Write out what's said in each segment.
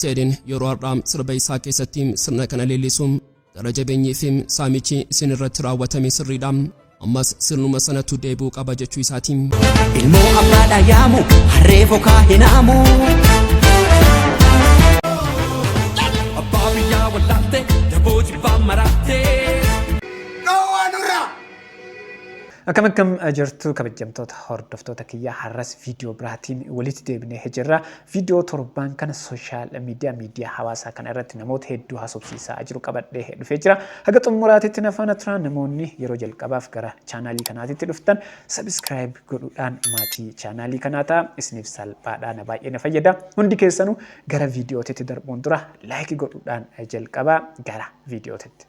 Teedin yeroo har'aa sirba isaa keessatti sirna kana leellisuun gara jabeenyii fi saamichi isin irratti raawwatame sirriidha. Ammas sirnuma sanatu deebi'uu qaba jechuu isaatiin. Ilmoo abbaadha yaamu harree fokaa hinaamu. Abbaa biyyaa wallaalte daboo jibbaa maraatte. Akkam jirtu kabajamtoota hordoftoota kiyyaa har'as viidiyoo biraatiin walitti deebinee jirra. Viidiyoo torban kana sooshaal miidiyaa hawaasaa kana irratti namoota hedduu haasofsiisaa jiru qabadhee dhufee jira. Haga xumuraatitti nafaana turan namoonni yeroo jalqabaaf gara chaanaalii kanaatitti dhuftan sabiskiraayib godhuudhaan maatii chaanaalii kanaa ta'a. Isiniif salphaadhaa na baay'ee na fayyada. Hundi keessanuu gara viidiyootitti darbuun dura laayikii godhuudhaan jalqabaa gara viidiyootitti.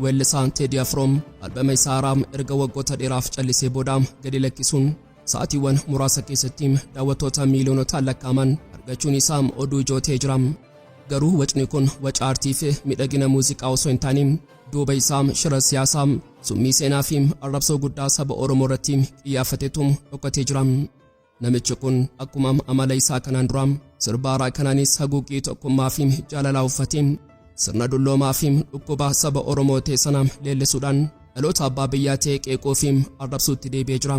Weellisaan Teedii Afroom albama isaa Araam erga waggoota dheeraaf callisee boodaam gadi lakkisuun sa'aatiiwwan muraasa keessatti daawwattoota miiliyoonota lakkaa'aman argachuun isaa oduu ijoo ta'ee jira. Garuu wacni kun waca aartii fi miidhagina muuziqaa osoo hin taane duuba isaa shira siyaasaa summii seenaa fi arrabsoo guddaa saba Oromoo irratti xiyyeeffateetu dhokatee jira. Namichi kun akkuma amala isaa kanaan dura sirba haaraa kanaanis haguuggii tokkummaa fi jaalalaa uffatee sirna dulloomaa fi dhukkuba saba Oromoo ta'e sana leellisuudhaan dhaloota abbaa biyyaa ta'e qeeqoo fi arrabsuutti deebi'ee jira.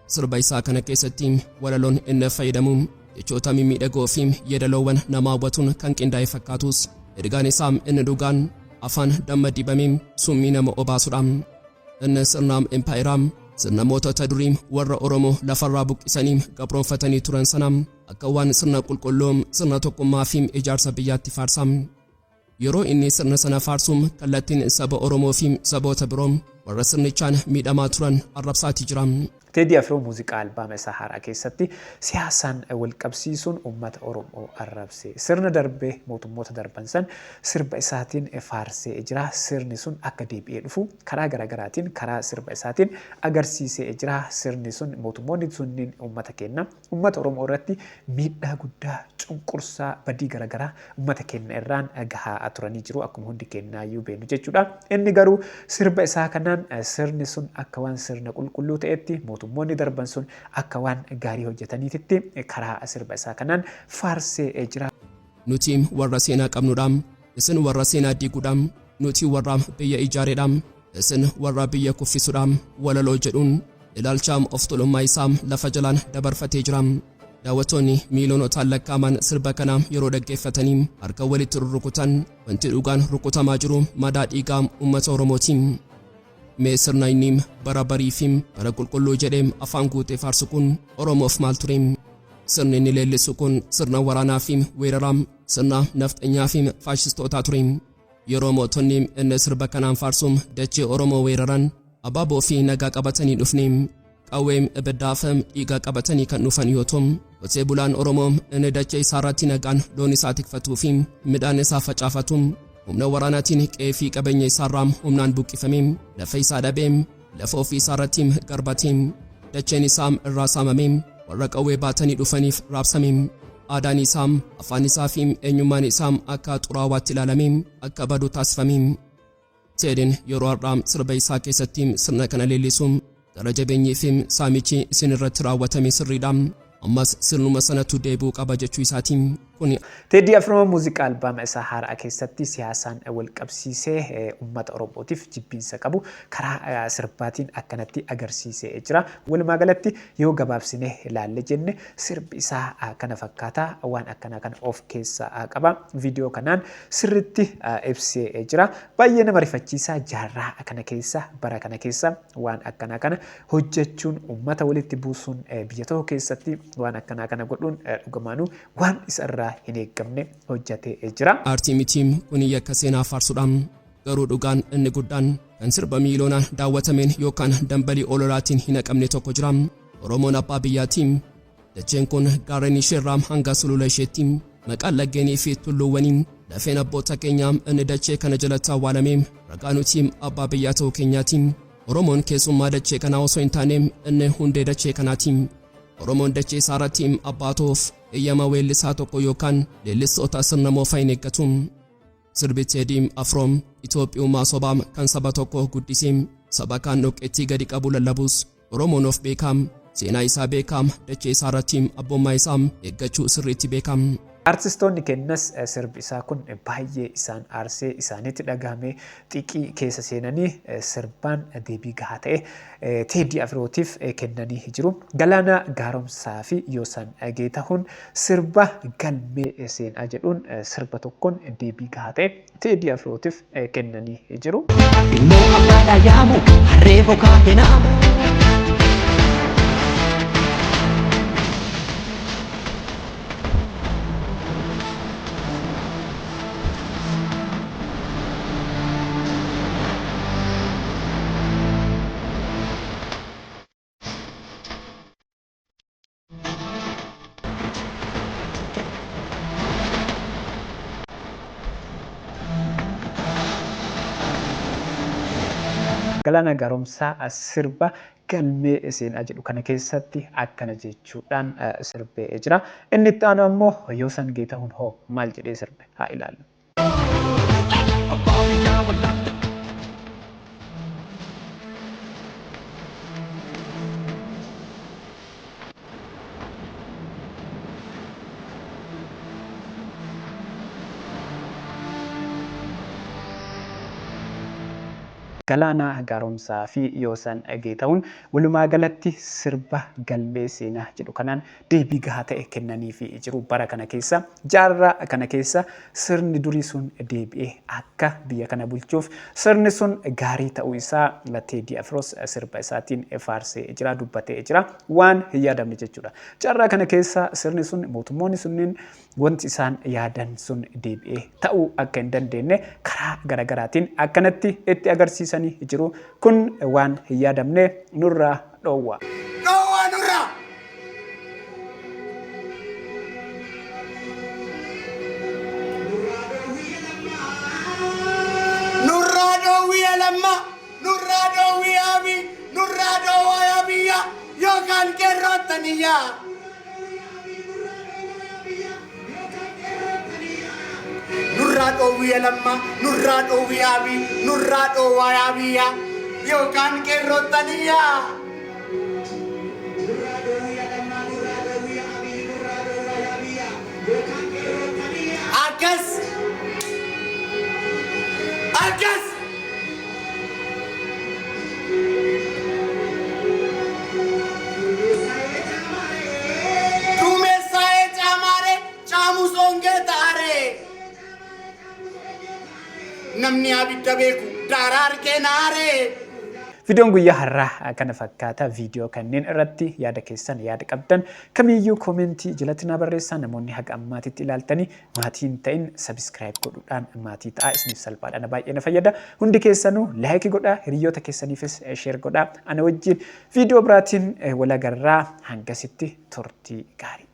Sirba isaa kana keessatti walaloon inni fayyadamu jechoota mimmiidhagoo fi yeedaloowwan nama hawwatuun kan qindaa'e fakkaatus ergaan isaa inni dhugaan afaan damma dibamee summii nama obaasudha. Inni sirna empaayiraa sirna mootota durii warra Oromoo lafarraa buqqisanii gabroonfatanii turan sana akka waan sirna qulqulluu sirna tokkummaa fi ijaarsa biyyaatti faarsa. Yeroo inni sirna sana faarsuun kallattiin saba Oromoo fi saboota biroo warra sirnichaan miidhamaa turan arrabsaatii jira. Teedii Afroo muuziqaa albaama isaa haaraa keessatti siyaasaan wal qabsiisuun uummata Oromoo arrabse. Sirna darbee mootummoota darban san sirba isaatiin faarsee jira. Sirni sun akka deebi'ee dhufu karaa garaagaraatiin karaa sirba isaatiin agarsiisee jira. Sirni sun mootummoonni sunniin uummata kenna. Uummata Oromoo irratti miidhaa guddaa cunqursaa badii garaagaraa uummata kenna irraan gahaa turanii jiru. Akkuma hundi kennaayyuu beenu jechuudha. Inni garuu sirba isaa kanaan sirni sun akka waan sirna qulqulluu ta'etti mootummoonni darban sun akka waan gaarii hojjetaniitti karaa sirba isaa kanaan faarsee jira. Nuti warra seenaa qabnudha. Isin warra seenaa diiguudha. Nuti warra biyya ijaareedha. Isin warra biyya kuffisuudha. Walaloo jedhuun ilaalcha of tuulummaa isaa lafa jalaan dabarfatee jira. Daawwattoonni miiliyoonota lakkaa'aman sirba kana yeroo dhaggeeffatanii harka walitti rukutan wanti dhugaan rukutamaa jiru madaa dhiigaa uummata Oromootiin. Mee sirna inni bara barii fi bara qulqulluu jedhee afaan guutee faarsu kun Oromoof maal ture? Sirni inni leellisu kun sirna waraanaa fi weeraraa sirna nafxanyaa fi faashistootaa ture. Yeroo mootonni inni sirba kanaan faarsuun dachee Oromoo weeraran abaaboo fi nagaa qabatanii dhufne qawwee ibiddaa fi dhiigaa qabatanii kan dhufan yoo ta'u qotee bulaan Oromoo inni dachee isaarratti nagaan loon isaa tikfatuu fi midhaan isaa facaafatu humna waraanaatiin qe'ee fi qabeenya isaarraa humnaan buqqifamee lafa isaa dhabee lafa ofii isaarratti garbatee dacheen isaa irraa saamamee warra qawwee baatanii dhufaniif raabsamee aadaan isaa afaan isaa fi eenyummaan isaa akka xuraawaatti ilaalamee akka badu taasifamee. Teediin yeroo har'aa sirba isaa keessatti sirna kana leellisuun gara jabeenyii fi saamichi isin irratti raawwatame sirriidha. Ammas sirnuma sanatu deebi'uu qaba jechuu isaatiin. Teedii Afroo muuziqaa albaama isaa haaraa keessatti siyaasaan wal qabsiisee uummata Oromootiif jibbiinsa qabu karaa sirbaatiin akkanatti agarsiisee jira. Walumaa galatti yoo gabaabsinee ilaalle jenne sirbi isaa kana fakkaataa waan akkanaa kana of keessaa qaba. Viidiyoo kanaan sirritti ibsee jira. Baay'ee nama rifachiisaa jaarraa kana keessa bara kana keessa waan akkanaa kana hojjechuun uummata walitti buusuun biyya tokko keessatti waan akkanaa kana godhuun dhugamaanuu waan isa irraa hin eegamne hojjetee jira. Aartii mitiin kun yakka seenaa faarsuudhaan garuu dhugaan inni guddaan kan sirba miiliyoonaan daawwatameen yookaan dambalii ololaatiin hin haqamne tokko jira. Oromoon abbaa biyyaatiin dacheen kun gaarreen isheerraa hanga sulula isheetti maqaan laggeenii fi tulluuwwanii lafeen abboota keenyaa inni dachee kana jalatti awwaalamee ragaa nuti abbaa biyyaa ta'uu keenyaatiin Oromoon keessummaa dachee kanaa osoo hin taane inni hundee dachee kanaatiin. Oromoon dachee isaarratti abbaatuuf eeyyama weellisaa tokko yookaan leellistoota sirna moofaa hin eeggatu. Sirbi Teedii Afroom Itoophiyummaa sobaa kan saba tokko guddisee saba kaan dhoqqeettii gadi qabu lallabus Oromoon of beekam seenaa isaa beekam dachee isaarratti abbummaa isaa eeggachuu sirriitti beekam. Artistoonni kennas sirbi isaa kun baay'ee isaan aarsee isaanitti dhagahame xiqqii keessa seenanii sirbaan deebii gahaa ta'e Teedii Afrootiif kennanii jiru. Galaanaa Gaaromsaa fi Yoosan Geetahuun sirba galmee seenaa jedhuun sirba tokkoon deebii gahaa ta'e Teedii Afrootiif kennanii jiru. Ilmoo ammaadhaa yaamu harree bokaa hinaamu. Galaanaa Gaaromsaa sirba galmee seenaa jedhu kana keessatti akkana jechuudhaan sirbee jira. Inni itti aanu ammoo Yoosan Geetahuun hoo maal jedhee sirbe haa ilaallu. Galaanaa Gaaromsaa fi Yoosan Geetahuun walumaa galatti sirba galmee seenaa jedhu kanaan deebii gahaa ta'e kennanii fi jiru. Bara kana keessa jaarraa kana keessa sirni durii sun deebi'ee akka biyya kana bulchuuf sirni sun gaarii ta'uu isaa Teedii Afroos sirba isaatiin faarsee jira, dubbatee jira, waan hin yaadamne jechuudha. Jaarraa kana keessa sirni sun mootummoonni sunniin wanti isaan yaadan sun deebi'ee ta'uu akka hin dandeenye karaa garaagaraatiin akkanatti itti agarsiisa jiru. Kun waan hin yaadamne nurraa dhoowwa. Dhoowwa nurraa! Nurraa dhoowwii lamma! Nurraa dhoowwii abi! Nurraa dhoowwaa yabiyya! Yookaan qeerrootaniyyaa! Nurraa dhoowwii lamma! Nurraa dhoowwii abi! Nurraa dhoowwaa yabiyya! Yookaan qeerrootaniyyaa! Akkas! Akkas! Duumessaa'ee caamaaree caamusongee ta'aree. Namni abidda beeku daaraa argee naaree. Viidiyoon guyyaa har'aa kana fakkaata. Viidiyoo kanneen irratti yaada keessan yaada qabdan kamiyyuu koomentii jalatti na barreessaa. Namoonni haga ammaatitti ilaaltanii maatiin ta'in sabiskiraayib godhuudhaan maatii ta'a. Isiniif salphaadhaan baay'ee na fayyada. Hundi keessanuu laayikii godhaa, hiriyoota keessaniifis sheer godhaa. Ana wajjin viidiyoo biraatiin wal agarraa. Hangasitti turtii gaarii.